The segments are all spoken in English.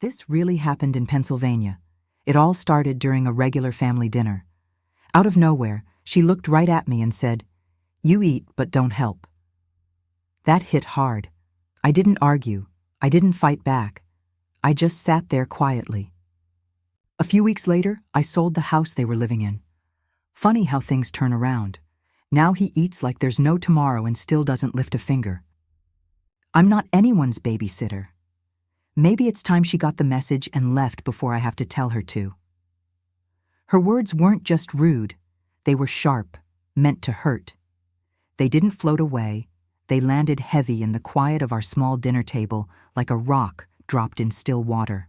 This really happened in Pennsylvania. It all started during a regular family dinner. Out of nowhere, she looked right at me and said, "You eat, but don't help." That hit hard. I didn't argue. I didn't fight back. I just sat there quietly. A few weeks later, I sold the house they were living in. Funny how things turn around. Now he eats like there's no tomorrow and still doesn't lift a finger. I'm not anyone's babysitter. Maybe it's time she got the message and left before I have to tell her to. Her words weren't just rude. They were sharp, meant to hurt. They didn't float away. They landed heavy in the quiet of our small dinner table like a rock dropped in still water.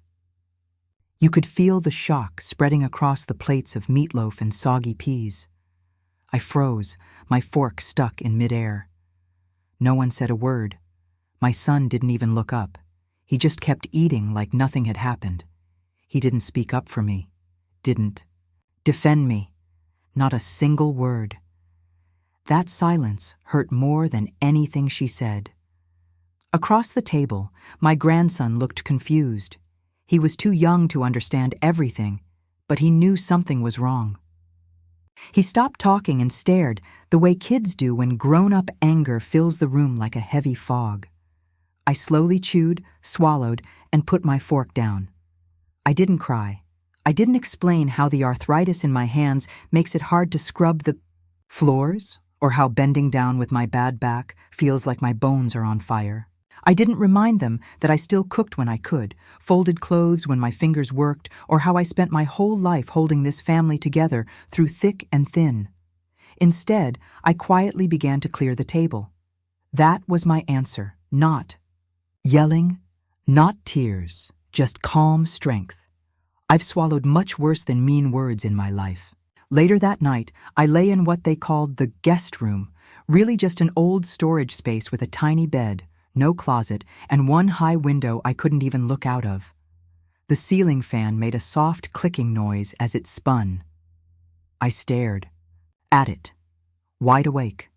You could feel the shock spreading across the plates of meatloaf and soggy peas. I froze, my fork stuck in midair. No one said a word. My son didn't even look up. He just kept eating like nothing had happened. He didn't speak up for me. Didn't defend me. Not a single word. That silence hurt more than anything she said. Across the table, my grandson looked confused. He was too young to understand everything, but he knew something was wrong. He stopped talking and stared the way kids do when grown-up anger fills the room like a heavy fog. I slowly chewed, swallowed, and put my fork down. I didn't cry. I didn't explain how the arthritis in my hands makes it hard to scrub the floors, or how bending down with my bad back feels like my bones are on fire. I didn't remind them that I still cooked when I could, folded clothes when my fingers worked, or how I spent my whole life holding this family together through thick and thin. Instead, I quietly began to clear the table. That was my answer, not yelling, not tears, just calm strength. I've swallowed much worse than mean words in my life. Later that night, I lay in what they called the guest room, really just an old storage space with a tiny bed, no closet, and one high window I couldn't even look out of. The ceiling fan made a soft clicking noise as it spun. I stared at it, wide awake.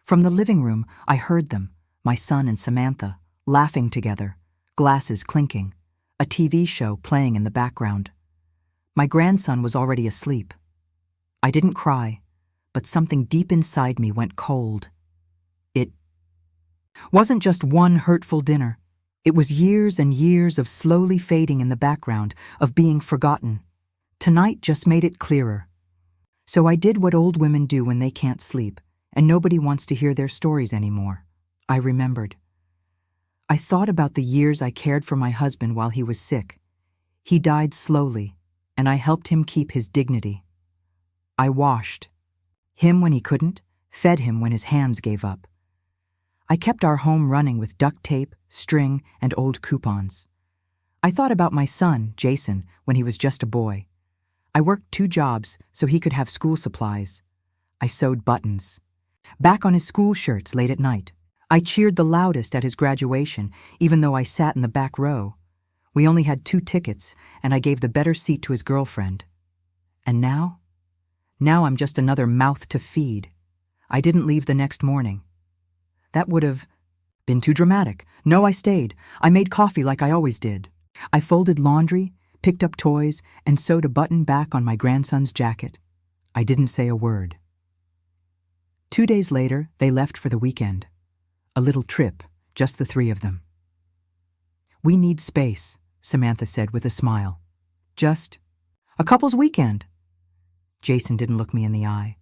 From the living room, I heard them, my son and Samantha, laughing together, glasses clinking, a TV show playing in the background. My grandson was already asleep. I didn't cry, but something deep inside me went cold. It wasn't just one hurtful dinner. It was years and years of slowly fading in the background, of being forgotten. Tonight just made it clearer. So I did what old women do when they can't sleep, and nobody wants to hear their stories anymore. I remembered. I thought about the years I cared for my husband while he was sick. He died slowly, and I helped him keep his dignity. I washed him when he couldn't, fed him when his hands gave up. I kept our home running with duct tape, string, and old coupons. I thought about my son, Jason, when he was just a boy. I worked 2 jobs so he could have school supplies. I sewed buttons. Back on his school shirts late at night. I cheered the loudest at his graduation, even though I sat in the back row. We only had 2 tickets, and I gave the better seat to his girlfriend. And now? Now I'm just another mouth to feed. I didn't leave the next morning. That would have been too dramatic. No, I stayed. I made coffee like I always did. I folded laundry, picked up toys, and sewed a button back on my grandson's jacket. I didn't say a word. 2 days later, they left for the weekend. A little trip, just the 3 of them. "We need space," Samantha said with a smile. "Just a couple's weekend." Jason didn't look me in the eye.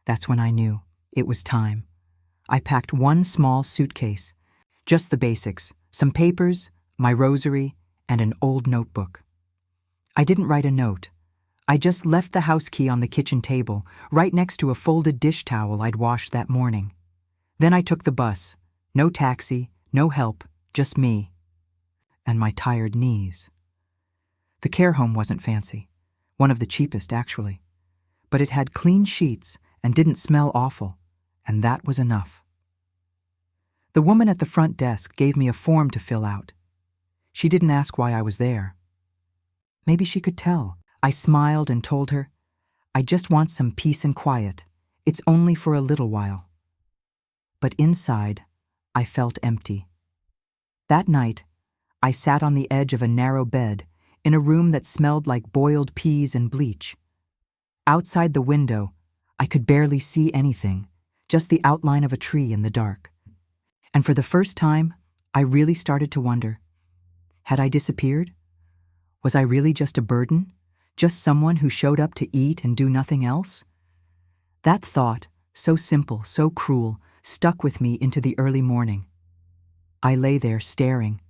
That's when I knew it was time. I packed 1 small suitcase, just the basics, some papers, my rosary, and an old notebook. I didn't write a note. I just left the house key on the kitchen table, right next to a folded dish towel I'd washed that morning. Then I took the bus. No taxi, no help, just me. And my tired knees. The care home wasn't fancy. One of the cheapest, actually. But it had clean sheets and didn't smell awful, and that was enough. The woman at the front desk gave me a form to fill out. She didn't ask why I was there. Maybe she could tell. I smiled and told her, "I just want some peace and quiet. It's only for a little while." But inside, I felt empty. That night, I sat on the edge of a narrow bed, in a room that smelled like boiled peas and bleach. Outside the window, I could barely see anything, just the outline of a tree in the dark. And for the first time, I really started to wonder, had I disappeared? Was I really just a burden? Just someone who showed up to eat and do nothing else? That thought, so simple, so cruel, stuck with me into the early morning. I lay there staring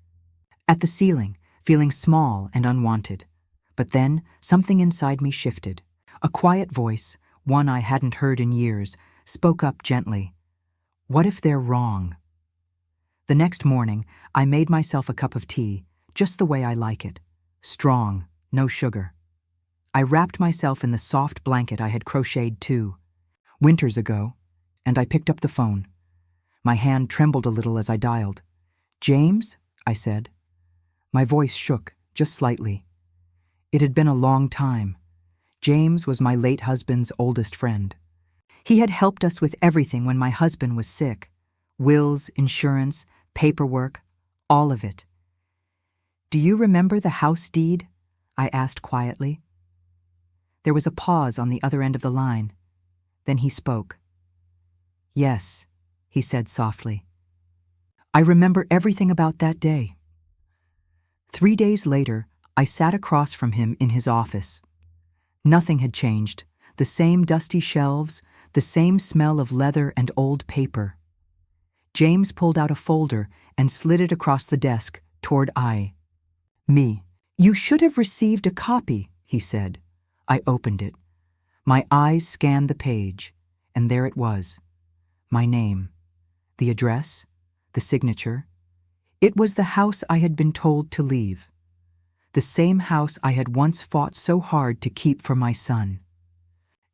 at the ceiling, feeling small and unwanted. But then something inside me shifted. A quiet voice, one I hadn't heard in years, spoke up gently. What if they're wrong? The next morning, I made myself a cup of tea, just the way I like it. Strong, no sugar. I wrapped myself in the soft blanket I had crocheted winters ago, and I picked up the phone. My hand trembled a little as I dialed. "James?" I said. My voice shook, just slightly. It had been a long time. James was my late husband's oldest friend. He had helped us with everything when my husband was sick. Wills, insurance, paperwork, all of it. "Do you remember the house deed?" I asked quietly. There was a pause on the other end of the line. Then he spoke. "Yes," he said softly. "I remember everything about that day." 3 days later, I sat across from him in his office. Nothing had changed. The same dusty shelves, the same smell of leather and old paper. James pulled out a folder and slid it across the desk toward me. "You should have received a copy," he said. I opened it. My eyes scanned the page, and there it was. My name, the address, the signature. It was the house I had been told to leave. The same house I had once fought so hard to keep for my son.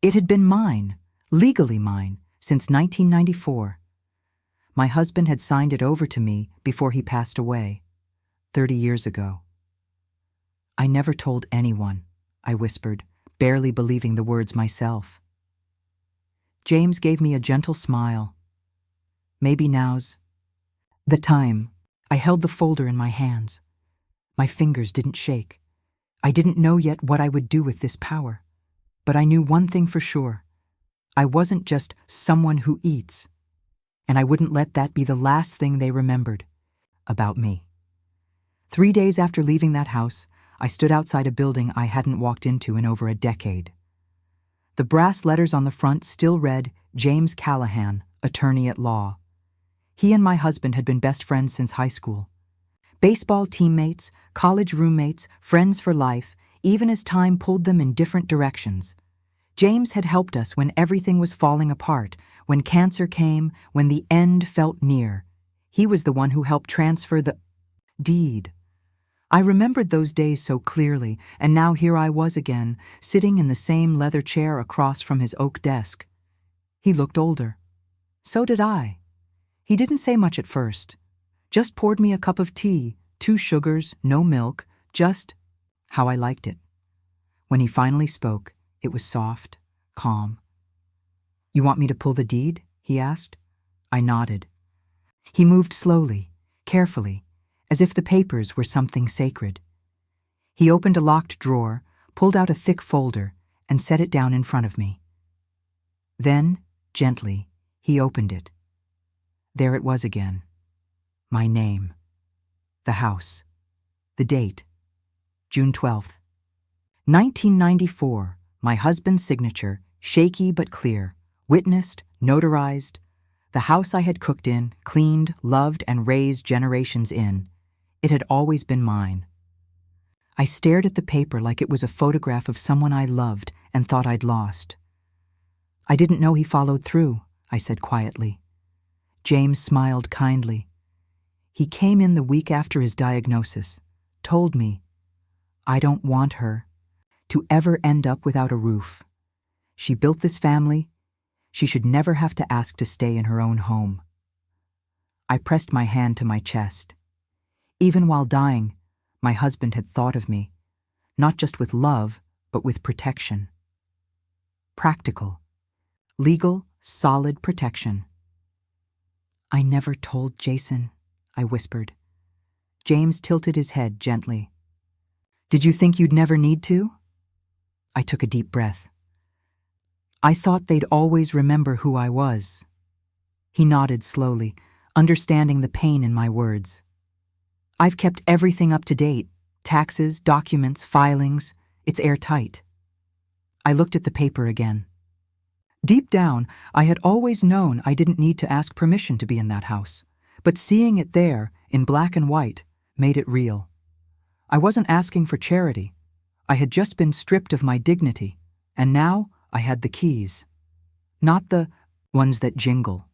It had been mine, legally mine, since 1994. My husband had signed it over to me before he passed away, 30 years ago. "I never told anyone," I whispered, barely believing the words myself. James gave me a gentle smile. "Maybe now's the time." I held the folder in my hands. My fingers didn't shake. I didn't know yet what I would do with this power. But I knew one thing for sure. I wasn't just someone who eats. And I wouldn't let that be the last thing they remembered about me. 3 days after leaving that house, I stood outside a building I hadn't walked into in over a decade. The brass letters on the front still read, James Callahan, attorney at law. He and my husband had been best friends since high school. Baseball teammates, college roommates, friends for life, even as time pulled them in different directions. James had helped us when everything was falling apart, when cancer came, when the end felt near. He was the one who helped transfer the deed. I remembered those days so clearly, and now here I was again, sitting in the same leather chair across from his oak desk. He looked older. So did I. He didn't say much at first. Just poured me a cup of tea, 2 sugars, no milk, just how I liked it. When he finally spoke, it was soft, calm. "You want me to pull the deed?" he asked. I nodded. He moved slowly, carefully, as if the papers were something sacred. He opened a locked drawer, pulled out a thick folder, and set it down in front of me. Then, gently, he opened it. There it was again. My name. The house. The date. June 12th. 1994. My husband's signature, shaky but clear, witnessed, notarized. The house I had cooked in, cleaned, loved, and raised generations in. It had always been mine. I stared at the paper like it was a photograph of someone I loved and thought I'd lost. "I didn't know he followed through," I said quietly. James smiled kindly. He came in the week after his diagnosis, told me, "I don't want her to ever end up without a roof. She built this family. She should never have to ask to stay in her own home." I pressed my hand to my chest. Even while dying, my husband had thought of me, not just with love, but with protection. Practical, legal, solid protection. "I never told Jason," I whispered. James tilted his head gently. Did you think you'd never need to? I took a deep breath. I thought they'd always remember who I was. He nodded slowly, understanding the pain in my words. I've kept everything up to date. Taxes, documents, filings. It's airtight. I looked at the paper again. Deep down, I had always known I didn't need to ask permission to be in that house, but seeing it there, in black and white, made it real. I wasn't asking for charity. I had just been stripped of my dignity, and now I had the keys. Not the ones that jingle,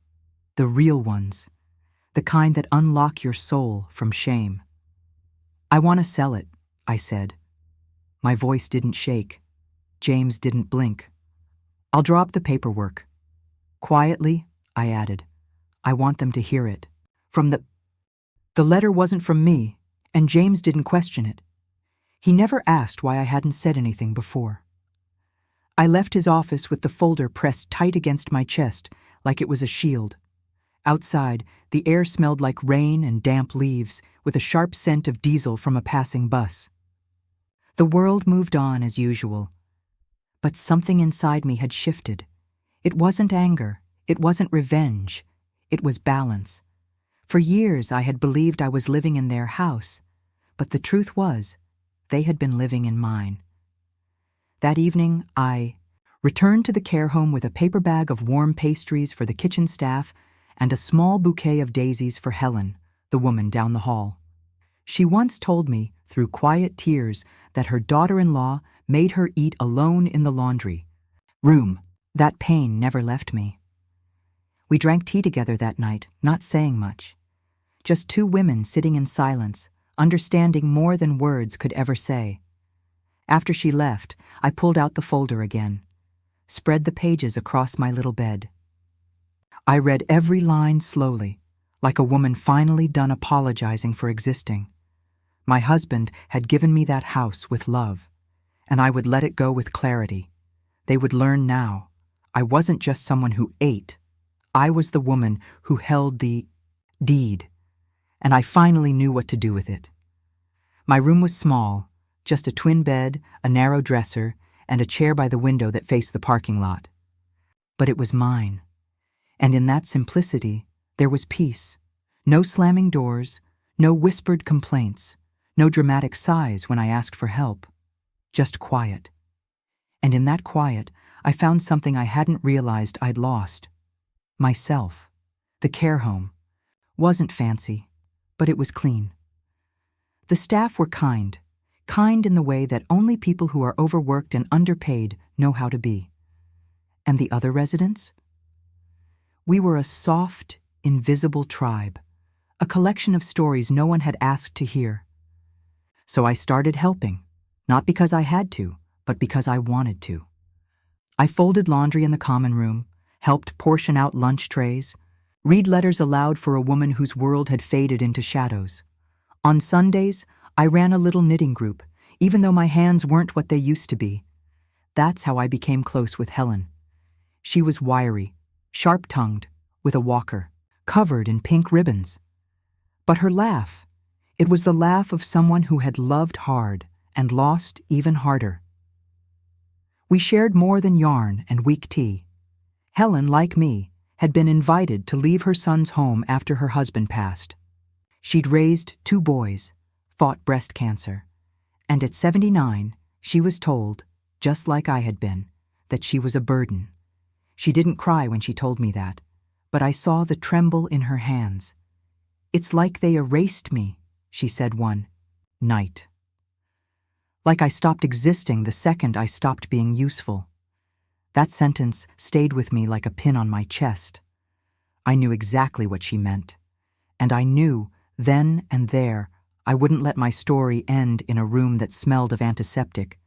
the real ones, the kind that unlock your soul from shame. I want to sell it, I said. My voice didn't shake. James didn't blink. I'll draw up the paperwork. Quietly, I added. I want them to hear it. The letter wasn't from me, and James didn't question it. He never asked why I hadn't said anything before. I left his office with the folder pressed tight against my chest, like it was a shield. Outside, the air smelled like rain and damp leaves, with a sharp scent of diesel from a passing bus. The world moved on as usual. But something inside me had shifted. It wasn't anger. It wasn't revenge. It was balance. For years I had believed I was living in their house, but the truth was, they had been living in mine. That evening, I returned to the care home with a paper bag of warm pastries for the kitchen staff and a small bouquet of daisies for Helen, the woman down the hall. She once told me, through quiet tears, that her daughter-in-law made her eat alone in the laundry room. That pain never left me. We drank tea together that night, not saying much. Just two women sitting in silence, understanding more than words could ever say. After she left, I pulled out the folder again, spread the pages across my little bed. I read every line slowly, like a woman finally done apologizing for existing. My husband had given me that house with love, and I would let it go with clarity. They would learn now. I wasn't just someone who ate. I was the woman who held the deed, and I finally knew what to do with it. My room was small, just a twin bed, a narrow dresser, and a chair by the window that faced the parking lot. But it was mine, and in that simplicity, there was peace. No slamming doors, no whispered complaints, no dramatic sighs when I asked for help. Just quiet. And in that quiet, I found something I hadn't realized I'd lost. Myself. The care home. Wasn't fancy, but it was clean. The staff were kind in the way that only people who are overworked and underpaid know how to be. And the other residents? We were a soft, invisible tribe, a collection of stories no one had asked to hear. So I started helping, not because I had to, but because I wanted to. I folded laundry in the common room, helped portion out lunch trays, read letters aloud for a woman whose world had faded into shadows. On Sundays, I ran a little knitting group, even though my hands weren't what they used to be. That's how I became close with Helen. She was wiry, sharp-tongued, with a walker, covered in pink ribbons. But her laugh, it was the laugh of someone who had loved hard and lost even harder. We shared more than yarn and weak tea. Helen, like me, had been invited to leave her son's home after her husband passed. She'd raised 2 boys, fought breast cancer, and at 79, she was told, just like I had been, that she was a burden. She didn't cry when she told me that, but I saw the tremble in her hands. "It's like they erased me," she said one night. Like I stopped existing the second I stopped being useful. That sentence stayed with me like a pin on my chest. I knew exactly what she meant, and I knew, then and there, I wouldn't let my story end in a room that smelled of antiseptic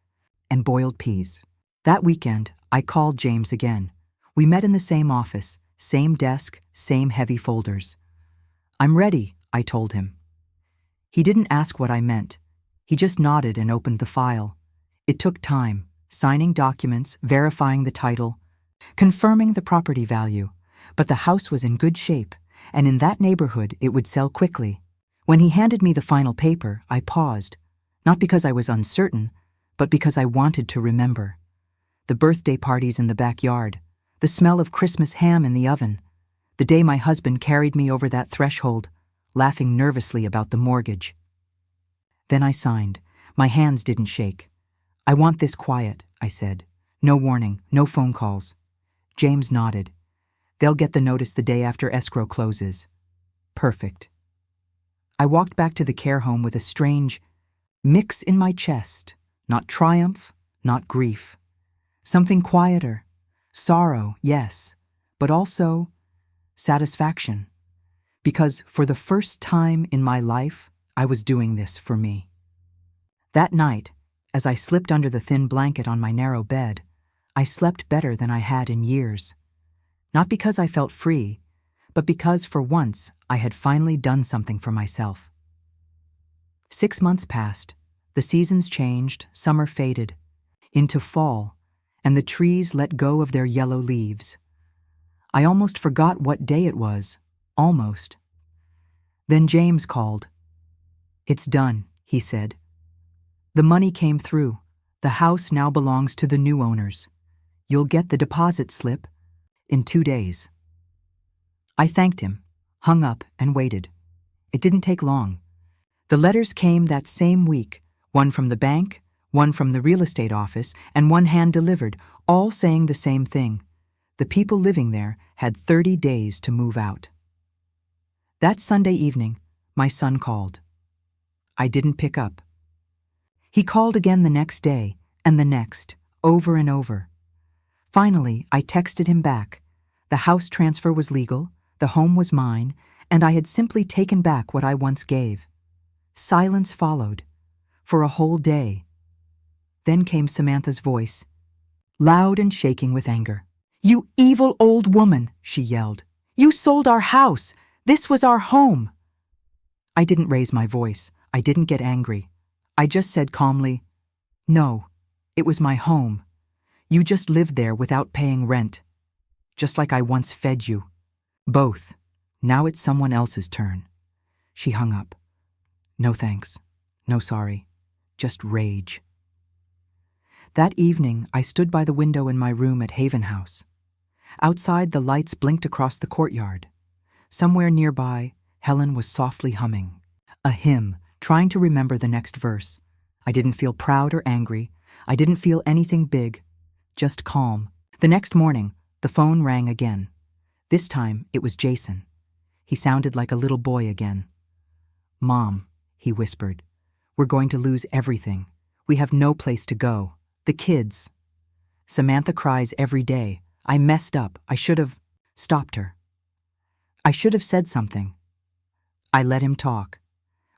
and boiled peas. That weekend, I called James again. We met in the same office, same desk, same heavy folders. "I'm ready," I told him. He didn't ask what I meant. He just nodded and opened the file. It took time, signing documents, verifying the title, confirming the property value, but the house was in good shape, and in that neighborhood it would sell quickly. When he handed me the final paper, I paused, not because I was uncertain, but because I wanted to remember. The birthday parties in the backyard, the smell of Christmas ham in the oven, the day my husband carried me over that threshold, laughing nervously about the mortgage. Then I signed. My hands didn't shake. "I want this quiet," I said. "No warning, no phone calls." James nodded. "They'll get the notice the day after escrow closes." Perfect. I walked back to the care home with a strange mix in my chest, not triumph, not grief. Something quieter. Sorrow, yes, but also satisfaction. Because for the first time in my life, I was doing this for me. That night, as I slipped under the thin blanket on my narrow bed, I slept better than I had in years. Not because I felt free, but because for once I had finally done something for myself. 6 months passed. The seasons changed, summer faded, into fall, and the trees let go of their yellow leaves. I almost forgot what day it was, almost. Then James called. "It's done," he said. "The money came through. The house now belongs to the new owners. You'll get the deposit slip in 2 days." I thanked him, hung up, and waited. It didn't take long. The letters came that same week, one from the bank, one from the real estate office, and one hand-delivered, all saying the same thing. The people living there had 30 days to move out. That Sunday evening, my son called. I didn't pick up. He called again the next day, and the next, over and over. Finally, I texted him back. The house transfer was legal, the home was mine, and I had simply taken back what I once gave. Silence followed, for a whole day. Then came Samantha's voice, loud and shaking with anger. "You evil old woman," she yelled. "You sold our house. This was our home." I didn't raise my voice. I didn't get angry. I just said calmly, "No, it was my home. You just lived there without paying rent. Just like I once fed you. Both. Now it's someone else's turn." She hung up. No thanks. No sorry. Just rage. That evening, I stood by the window in my room at Haven House. Outside, the lights blinked across the courtyard. Somewhere nearby, Helen was softly humming. A hymn, trying to remember the next verse. I didn't feel proud or angry. I didn't feel anything big. Just calm. The next morning, the phone rang again. This time, it was Jason. He sounded like a little boy again. "Mom," he whispered, "we're going to lose everything. We have no place to go. The kids. Samantha cries every day. I messed up. I should have stopped her. I should have said something." I let him talk.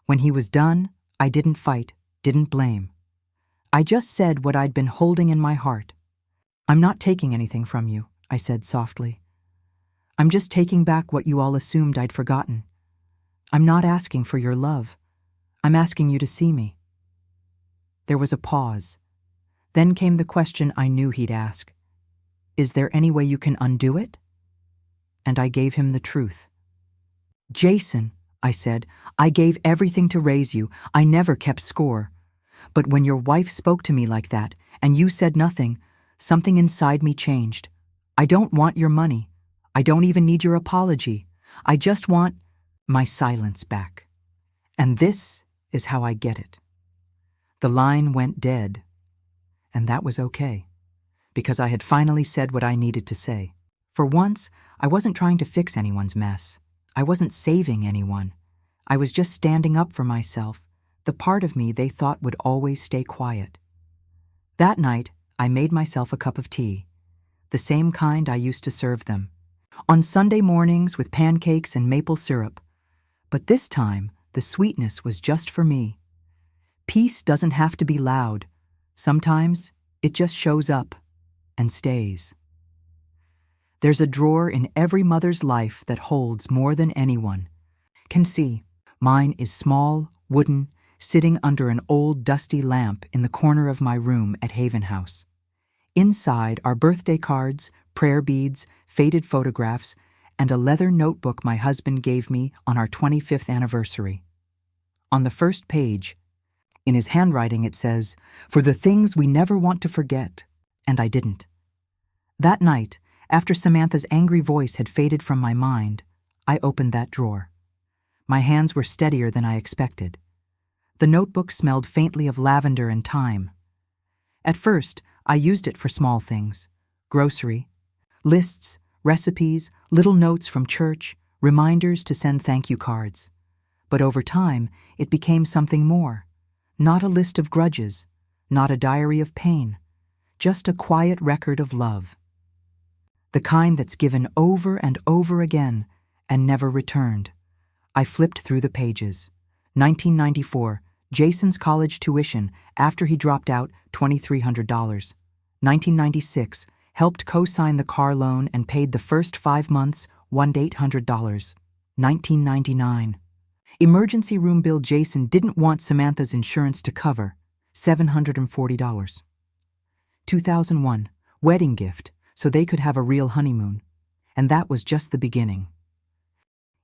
When he was done, I didn't fight, didn't blame. I just said what I'd been holding in my heart. "I'm not taking anything from you," I said softly. "I'm just taking back what you all assumed I'd forgotten. I'm not asking for your love. I'm asking you to see me." There was a pause. Then came the question I knew he'd ask. "Is there any way you can undo it?" And I gave him the truth. "Jason," I said, "I gave everything to raise you. I never kept score. But when your wife spoke to me like that, and you said nothing, something inside me changed. I don't want your money. I don't even need your apology. I just want my silence back. And this is how I get it." The line went dead. And that was okay, because I had finally said what I needed to say. For once, I wasn't trying to fix anyone's mess. I wasn't saving anyone. I was just standing up for myself, the part of me they thought would always stay quiet. That night, I made myself a cup of tea, the same kind I used to serve them, on Sunday mornings with pancakes and maple syrup. But this time, the sweetness was just for me. Peace doesn't have to be loud. Sometimes it just shows up and stays. There's a drawer in every mother's life that holds more than anyone can see. Mine is small, wooden, sitting under an old dusty lamp in the corner of my room at Haven House. Inside are birthday cards, prayer beads, faded photographs, and a leather notebook my husband gave me on our 25th anniversary. On the first page, in his handwriting, it says, "For the things we never want to forget." And I didn't. That night, after Samantha's angry voice had faded from my mind, I opened that drawer. My hands were steadier than I expected. The notebook smelled faintly of lavender and thyme. At first, I used it for small things: grocery, lists, recipes, little notes from church, reminders to send thank you cards. But over time, it became something more. Not a list of grudges, not a diary of pain, just a quiet record of love. The kind that's given over and over again and never returned. I flipped through the pages. 1994, Jason's college tuition after he dropped out, $2,300. 1996, helped co-sign the car loan and paid the first 5 months, $1,800. 1999, emergency room bill Jason didn't want Samantha's insurance to cover, $740. 2001, wedding gift so they could have a real honeymoon. And that was just the beginning.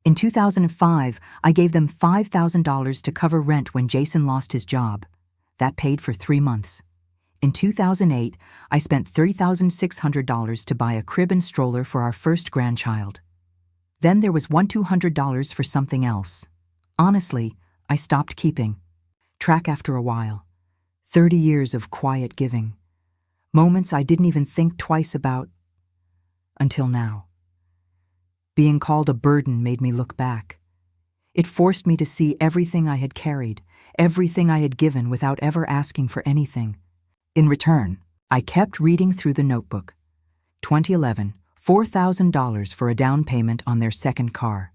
In 2005, I gave them $5,000 to cover rent when Jason lost his job. That paid for 3 months. In 2008, I spent $3,600 to buy a crib and stroller for our first grandchild. Then there was $200 for something else. Honestly, I stopped keeping track after a while. 30 years of quiet giving. Moments I didn't even think twice about until now. Being called a burden made me look back. It forced me to see everything I had carried, everything I had given without ever asking for anything. In return, I kept reading through the notebook. 2011, $4,000 for a down payment on their second car.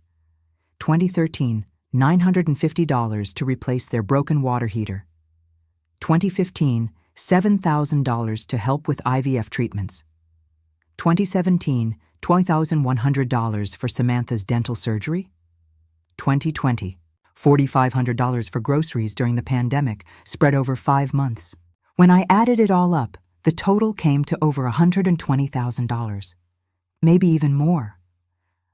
2013, $950 to replace their broken water heater. 2015, $7,000 to help with IVF treatments. 2017, $20,100 for Samantha's dental surgery. 2020, $4,500 for groceries during the pandemic, spread over 5 months. When I added it all up, the total came to over $120,000. Maybe even more.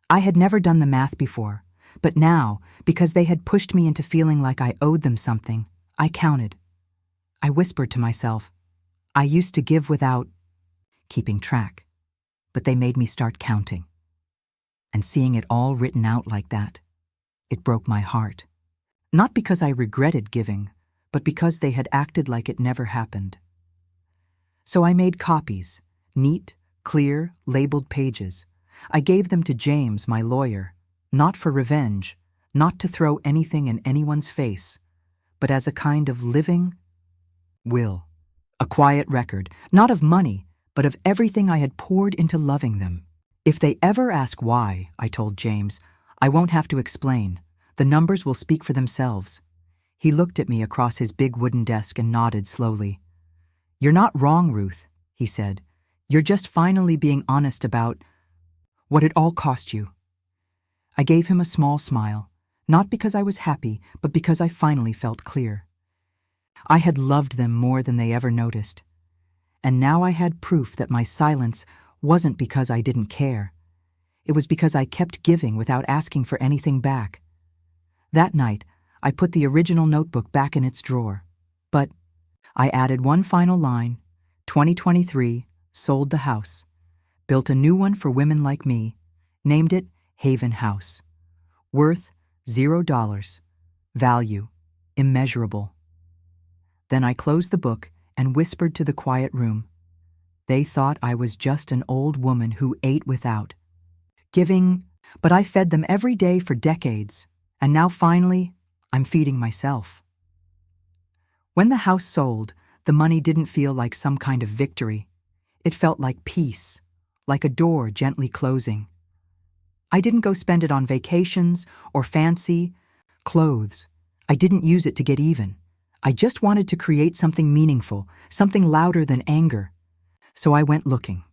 I had never done the math before, but now, because they had pushed me into feeling like I owed them something, I counted. I whispered to myself, I used to give without keeping track, but they made me start counting. And seeing it all written out like that, it broke my heart. Not because I regretted giving, but because they had acted like it never happened. So I made copies, neat, clear, labeled pages. I gave them to James, my lawyer, not for revenge, not to throw anything in anyone's face, but as a kind of living will. A quiet record, not of money, but of everything I had poured into loving them. If they ever ask why, I told James, I won't have to explain. The numbers will speak for themselves. He looked at me across his big wooden desk and nodded slowly. You're not wrong, Ruth, he said. You're just finally being honest about what it all cost you. I gave him a small smile, not because I was happy, but because I finally felt clear. I had loved them more than they ever noticed. And now I had proof that my silence wasn't because I didn't care. It was because I kept giving without asking for anything back. That night, I put the original notebook back in its drawer. But I added one final line, 2023, sold the house, built a new one for women like me, named it Haven House. Worth $0, value immeasurable. Then I closed the book and whispered to the quiet room. They thought I was just an old woman who ate without giving, but I fed them every day for decades, and now finally, I'm feeding myself. When the house sold, the money didn't feel like some kind of victory. It felt like peace, like a door gently closing. I didn't go spend it on vacations or fancy clothes. I didn't use it to get even. I just wanted to create something meaningful, something louder than anger. So I went looking.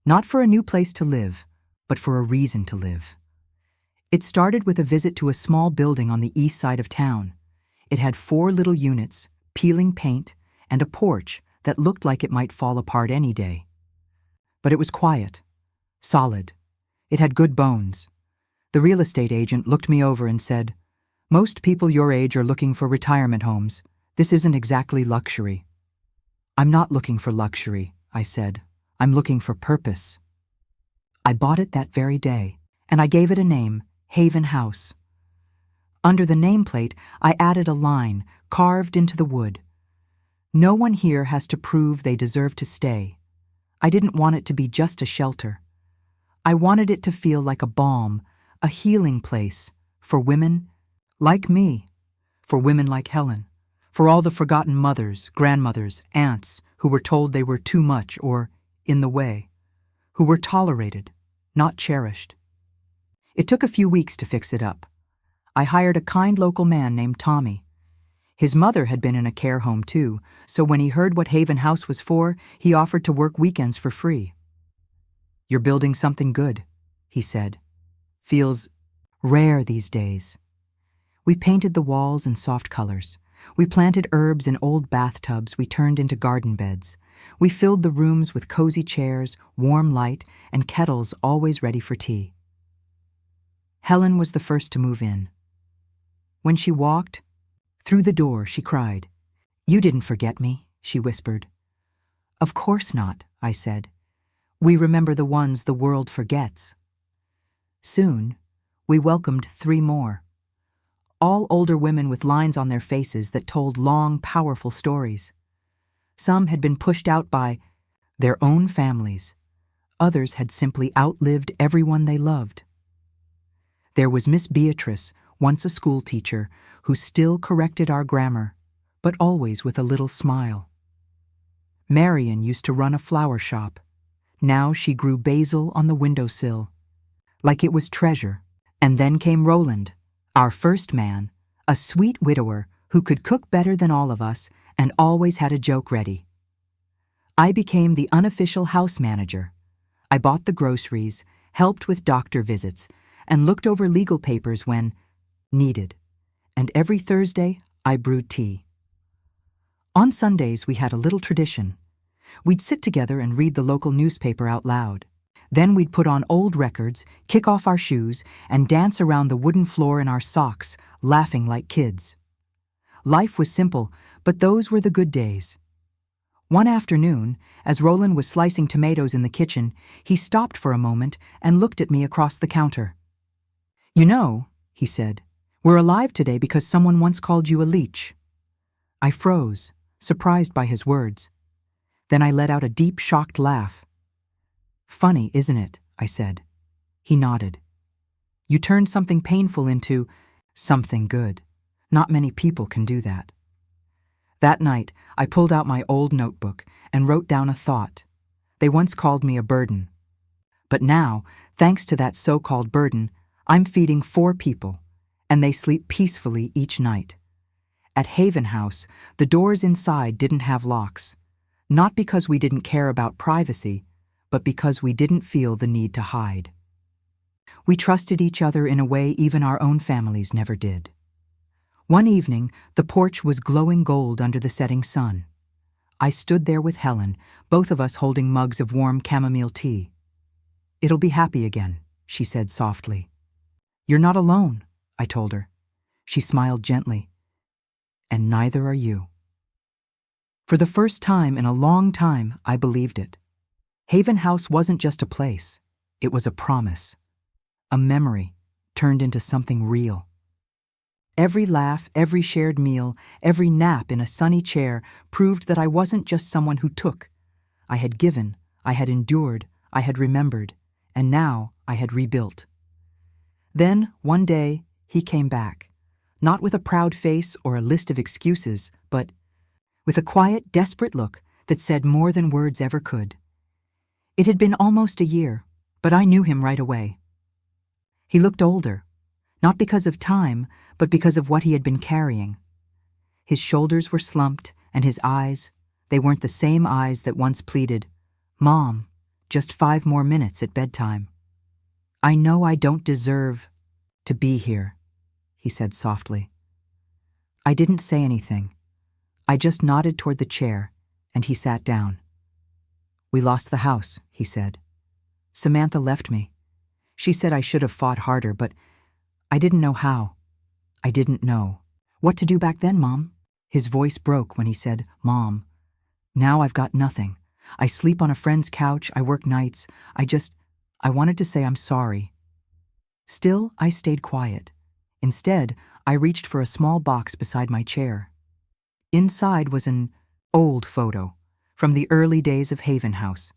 Not for a new place to live, but for a reason to live. It started with a visit to a small building on the east side of town. It had 4 little units, peeling paint, and a porch that looked like it might fall apart any day. But it was quiet, solid. It had good bones. The real estate agent looked me over and said, Most people your age are looking for retirement homes. This isn't exactly luxury. I'm not looking for luxury, I said. I'm looking for purpose. I bought it that very day, and I gave it a name, Haven House. Under the nameplate, I added a line carved into the wood. No one here has to prove they deserve to stay. I didn't want it to be just a shelter. I wanted it to feel like a balm, a healing place for women like me, for women like Helen, for all the forgotten mothers, grandmothers, aunts who were told they were too much or in the way, who were tolerated, not cherished. It took a few weeks to fix it up. I hired a kind local man named Tommy. His mother had been in a care home too, so when he heard what Haven House was for, he offered to work weekends for free. "You're building something good," he said. "Feels rare these days." We painted the walls in soft colors. We planted herbs in old bathtubs we turned into garden beds. We filled the rooms with cozy chairs, warm light, and kettles always ready for tea. Helen was the first to move in. When she walked through the door, she cried. "You didn't forget me," she whispered. "Of course not," I said. "We remember the ones the world forgets." Soon, we welcomed 3 more. All older women with lines on their faces that told long, powerful stories. Some had been pushed out by their own families. Others had simply outlived everyone they loved. There was Miss Beatrice, once a school teacher, who still corrected our grammar, but always with a little smile. Marion used to run a flower shop. Now she grew basil on the windowsill, like it was treasure. And then came Roland, our first man, a sweet widower who could cook better than all of us and always had a joke ready. I became the unofficial house manager. I bought the groceries, helped with doctor visits, and looked over legal papers when needed. And every Thursday, I brewed tea. On Sundays, we had a little tradition. We'd sit together and read the local newspaper out loud. Then we'd put on old records, kick off our shoes, and dance around the wooden floor in our socks, laughing like kids. Life was simple, but those were the good days. One afternoon, as Roland was slicing tomatoes in the kitchen, he stopped for a moment and looked at me across the counter. "You know," he said, "we're alive today because someone once called you a leech." I froze, surprised by his words. Then I let out a deep, shocked laugh. "Funny, isn't it?" I said. He nodded. "You turned something painful into something good. Not many people can do that." That night, I pulled out my old notebook and wrote down a thought. They once called me a burden. But now, thanks to that so-called burden, I'm feeding 4 people, and they sleep peacefully each night. At Haven House, the doors inside didn't have locks. Not because we didn't care about privacy, but because we didn't feel the need to hide. We trusted each other in a way even our own families never did. One evening, the porch was glowing gold under the setting sun. I stood there with Helen, both of us holding mugs of warm chamomile tea. "It'll be happy again," she said softly. "You're not alone," I told her. She smiled gently. "And neither are you." For the first time in a long time, I believed it. Haven House wasn't just a place. It was a promise. A memory turned into something real. Every laugh, every shared meal, every nap in a sunny chair proved that I wasn't just someone who took. I had given, I had endured, I had remembered, and now I had rebuilt. Then, one day, he came back, not with a proud face or a list of excuses, but with a quiet, desperate look that said more than words ever could. It had been almost a year, but I knew him right away. He looked older, not because of time, but because of what he had been carrying. His shoulders were slumped, and his eyes, they weren't the same eyes that once pleaded, "Mom, just 5 more minutes at bedtime." "I know I don't deserve to be here," he said softly. I didn't say anything. I just nodded toward the chair, and he sat down. "We lost the house," he said. "Samantha left me. She said I should have fought harder, but I didn't know how. I didn't know what to do back then, Mom. His voice broke when he said, Mom, now I've got nothing. I sleep on a friend's couch, I work nights. I wanted to say I'm sorry. Still, I stayed quiet. Instead, I reached for a small box beside my chair. Inside was an old photo from the early days of Haven House.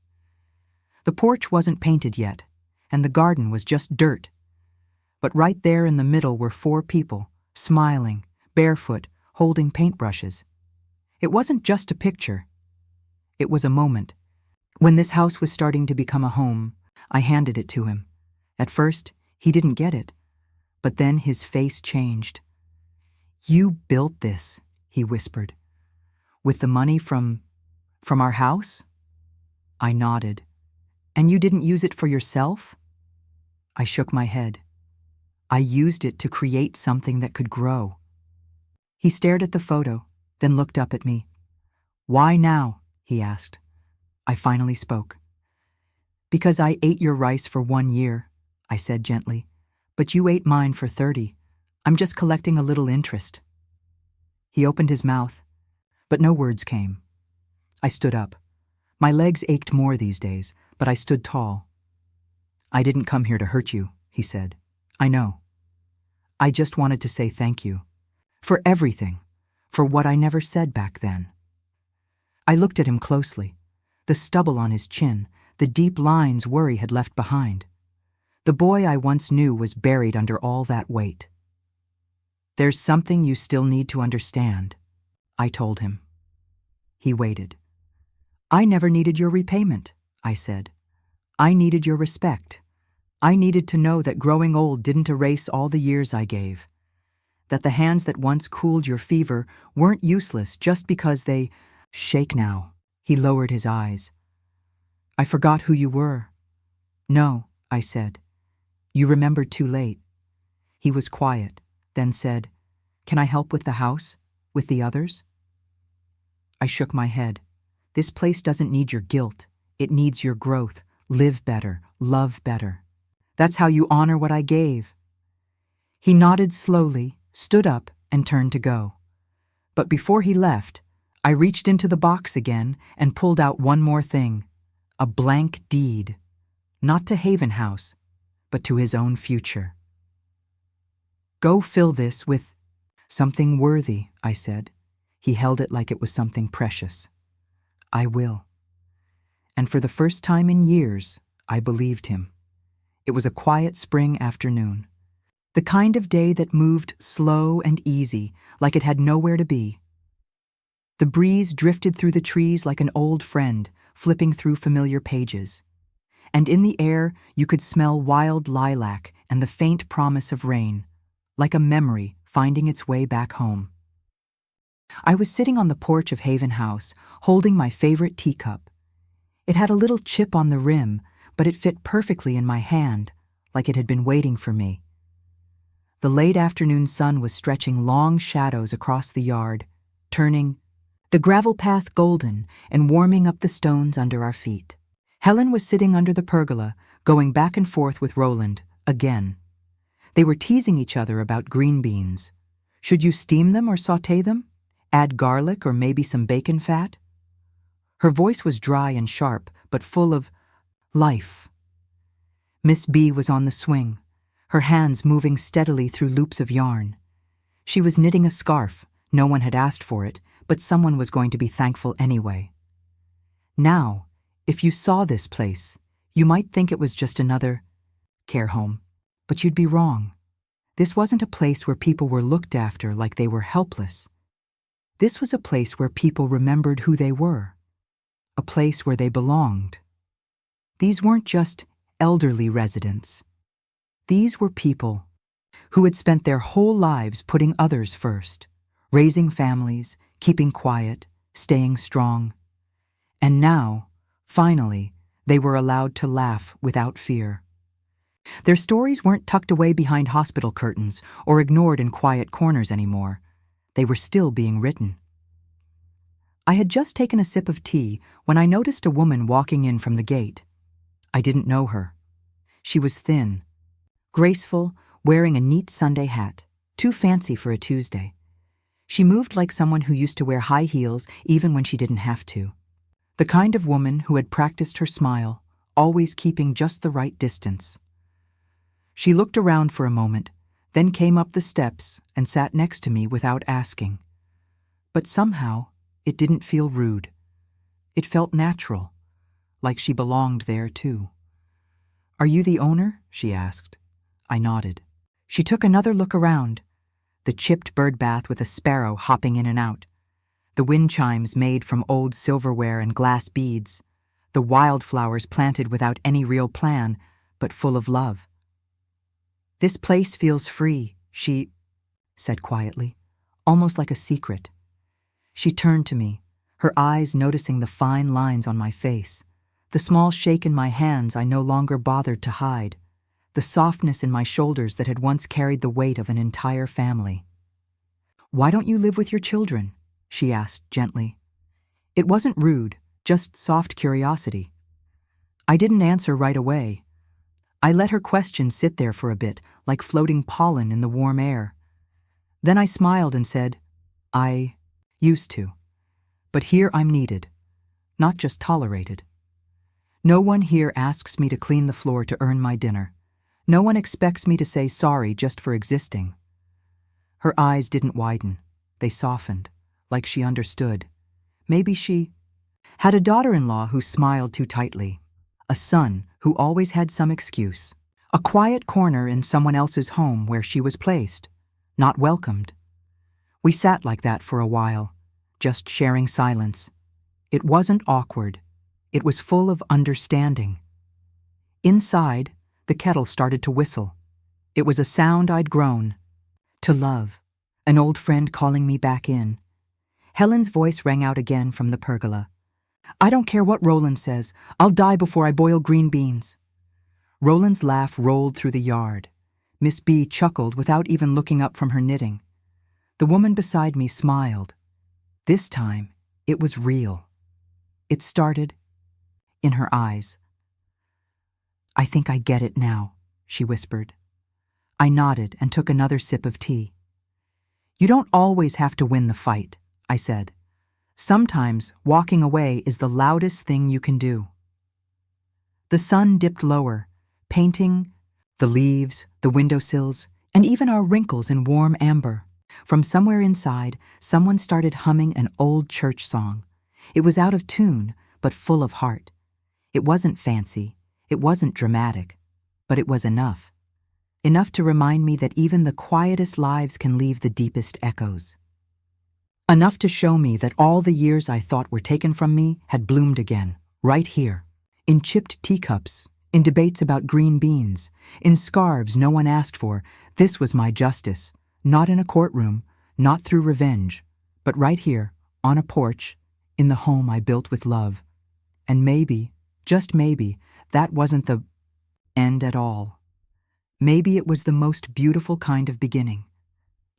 The porch wasn't painted yet, and the garden was just dirt. But right there in the middle were 4 people, smiling, barefoot, holding paintbrushes. It wasn't just a picture. It was a moment. When this house was starting to become a home, I handed it to him. At first, he didn't get it, but then his face changed. You built this, he whispered. With the money from our house? I nodded. And you didn't use it for yourself? I shook my head. I used it to create something that could grow. He stared at the photo, then looked up at me. Why now? He asked. I finally spoke. Because I ate your rice for 1 year, I said gently, but you ate mine for 30. I'm just collecting a little interest. He opened his mouth, but no words came. I stood up. My legs ached more these days, but I stood tall. I didn't come here to hurt you, he said. I know. I just wanted to say thank you. For everything. For what I never said back then. I looked at him closely. The stubble on his chin, the deep lines worry had left behind. The boy I once knew was buried under all that weight. There's something you still need to understand, I told him. He waited. I never needed your repayment, I said. I needed your respect. I needed to know that growing old didn't erase all the years I gave. That the hands that once cooled your fever weren't useless just because they shake now. He lowered his eyes. I forgot who you were. No, I said. You remembered too late. He was quiet, then said, Can I help with the house? With the others? I shook my head. This place doesn't need your guilt. It needs your growth. Live better. Love better. That's how you honor what I gave. He nodded slowly, stood up, and turned to go. But before he left, I reached into the box again and pulled out one more thing. A blank deed. Not to Haven House, but to his own future. Go fill this with something worthy, I said. He held it like it was something precious. I will. And for the first time in years, I believed him. It was a quiet spring afternoon. The kind of day that moved slow and easy, like it had nowhere to be. The breeze drifted through the trees like an old friend, flipping through familiar pages. And in the air, you could smell wild lilac and the faint promise of rain, like a memory finding its way back home. I was sitting on the porch of Haven House, holding my favorite teacup. It had a little chip on the rim, but it fit perfectly in my hand, like it had been waiting for me. The late afternoon sun was stretching long shadows across the yard, turning the gravel path golden and warming up the stones under our feet. Helen was sitting under the pergola, going back and forth with Roland, again. They were teasing each other about green beans. Should you steam them or sauté them? Add garlic or maybe some bacon fat? Her voice was dry and sharp, but full of life. Miss B was on the swing, her hands moving steadily through loops of yarn. She was knitting a scarf. No one had asked for it, but someone was going to be thankful anyway. Now, if you saw this place, you might think it was just another care home, but you'd be wrong. This wasn't a place where people were looked after like they were helpless. This was a place where people remembered who they were, a place where they belonged. These weren't just elderly residents. These were people who had spent their whole lives putting others first, raising families, keeping quiet, staying strong. And now, finally, they were allowed to laugh without fear. Their stories weren't tucked away behind hospital curtains or ignored in quiet corners anymore. They were still being written. I had just taken a sip of tea when I noticed a woman walking in from the gate. I didn't know her. She was thin, graceful, wearing a neat Sunday hat, too fancy for a Tuesday. She moved like someone who used to wear high heels even when she didn't have to. The kind of woman who had practiced her smile, always keeping just the right distance. She looked around for a moment, then came up the steps and sat next to me without asking. But somehow, it didn't feel rude. It felt natural, like she belonged there too. "Are you the owner?" she asked. I nodded. She took another look around. The chipped bird bath with a sparrow hopping in and out. The wind chimes made from old silverware and glass beads. The wildflowers planted without any real plan, but full of love. "This place feels free," she said quietly, almost like a secret. She turned to me, her eyes noticing the fine lines on my face, the small shake in my hands I no longer bothered to hide, the softness in my shoulders that had once carried the weight of an entire family. "Why don't you live with your children?" she asked gently. It wasn't rude, just soft curiosity. I didn't answer right away. I let her question sit there for a bit, like floating pollen in the warm air. Then I smiled and said, "I used to. But here I'm needed, not just tolerated. No one here asks me to clean the floor to earn my dinner. No one expects me to say sorry just for existing." Her eyes didn't widen. They softened, like she understood. Maybe she had a daughter-in-law who smiled too tightly, a son who always had some excuse, a quiet corner in someone else's home where she was placed, not welcomed. We sat like that for a while, just sharing silence. It wasn't awkward. It was full of understanding. Inside, the kettle started to whistle. It was a sound I'd grown to love, an old friend calling me back in. Helen's voice rang out again from the pergola. "I don't care what Roland says. I'll die before I boil green beans." Roland's laugh rolled through the yard. Miss B chuckled without even looking up from her knitting. The woman beside me smiled. This time, it was real. It started in her eyes. "I think I get it now," she whispered. I nodded and took another sip of tea. "You don't always have to win the fight," I said. "Sometimes walking away is the loudest thing you can do." The sun dipped lower, painting the leaves, the windowsills, and even our wrinkles in warm amber. From somewhere inside, someone started humming an old church song. It was out of tune, but full of heart. It wasn't fancy, it wasn't dramatic, but it was enough. Enough to remind me that even the quietest lives can leave the deepest echoes. Enough to show me that all the years I thought were taken from me had bloomed again, right here, in chipped teacups, in debates about green beans, in scarves no one asked for. This was my justice, not in a courtroom, not through revenge, but right here, on a porch, in the home I built with love. And maybe, just maybe, that wasn't the end at all. Maybe it was the most beautiful kind of beginning.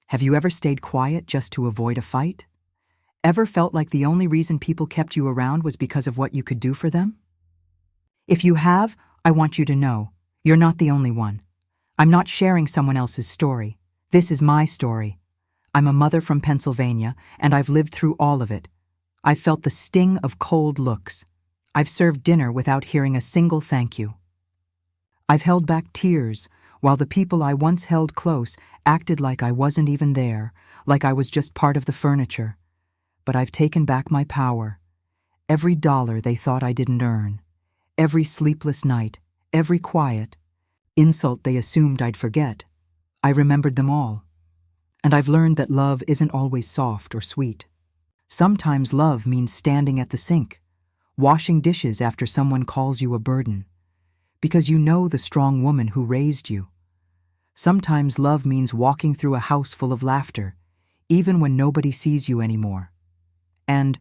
Have you ever stayed quiet just to avoid a fight? Ever felt like the only reason people kept you around was because of what you could do for them? If you have, I want you to know, you're not the only one. I'm not sharing someone else's story. This is my story. I'm a mother from Pennsylvania, and I've lived through all of it. I've felt the sting of cold looks. I've served dinner without hearing a single thank you. I've held back tears while the people I once held close acted like I wasn't even there, like I was just part of the furniture. But I've taken back my power. Every dollar they thought I didn't earn, every sleepless night, every quiet insult they assumed I'd forget, I remembered them all. And I've learned that love isn't always soft or sweet. Sometimes love means standing at the sink, washing dishes after someone calls you a burden, because you know the strong woman who raised you. Sometimes love means walking through a house full of laughter, even when nobody sees you anymore. And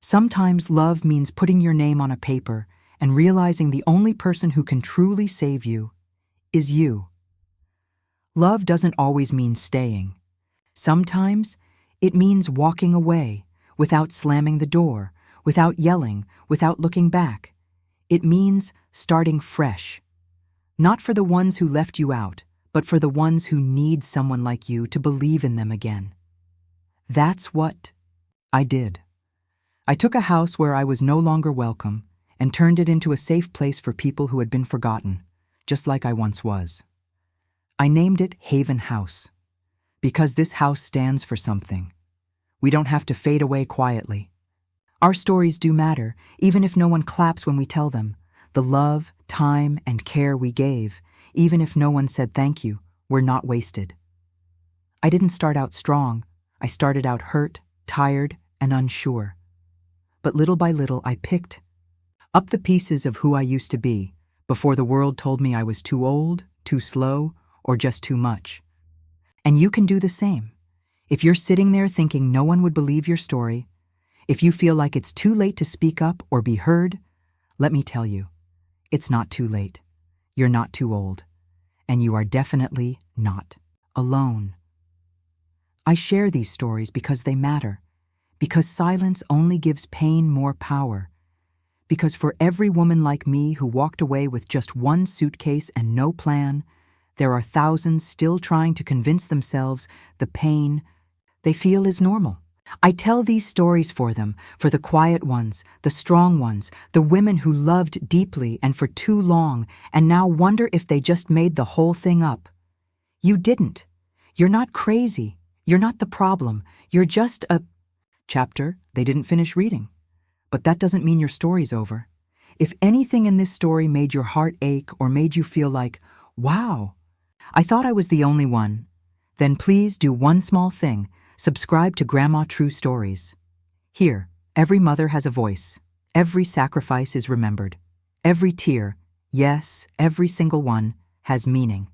sometimes love means putting your name on a paper and realizing the only person who can truly save you is you. Love doesn't always mean staying. Sometimes it means walking away without slamming the door, without yelling, without looking back. It means starting fresh. Not for the ones who left you out, but for the ones who need someone like you to believe in them again. That's what I did. I took a house where I was no longer welcome and turned it into a safe place for people who had been forgotten, just like I once was. I named it Haven House, because this house stands for something. We don't have to fade away quietly. Our stories do matter, even if no one claps when we tell them. The love, time, and care we gave, even if no one said thank you, were not wasted. I didn't start out strong. I started out hurt, tired, and unsure. But little by little, I picked up the pieces of who I used to be before the world told me I was too old, too slow, or just too much. And you can do the same. If you're sitting there thinking no one would believe your story, if you feel like it's too late to speak up or be heard, let me tell you, it's not too late. You're not too old. And you are definitely not alone. I share these stories because they matter, because silence only gives pain more power, because for every woman like me who walked away with just one suitcase and no plan, there are thousands still trying to convince themselves the pain they feel is normal. I tell these stories for them, for the quiet ones, the strong ones, the women who loved deeply and for too long and now wonder if they just made the whole thing up. You didn't. You're not crazy. You're not the problem. You're just a chapter they didn't finish reading. But that doesn't mean your story's over. If anything in this story made your heart ache or made you feel like, wow, I thought I was the only one, then please do one small thing. Subscribe to Grandma True Stories. Here, every mother has a voice. Every sacrifice is remembered. Every tear, yes, every single one, has meaning.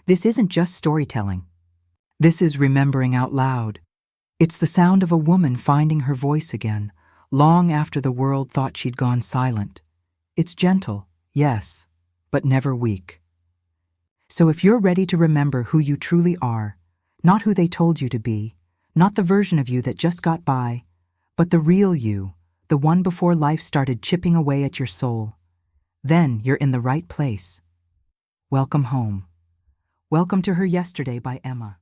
This isn't just storytelling. This is remembering out loud. It's the sound of a woman finding her voice again, long after the world thought she'd gone silent. It's gentle, yes, but never weak. So if you're ready to remember who you truly are, not who they told you to be, not the version of you that just got by, but the real you, the one before life started chipping away at your soul, then you're in the right place. Welcome home. Welcome to Her Yesterday by Emma.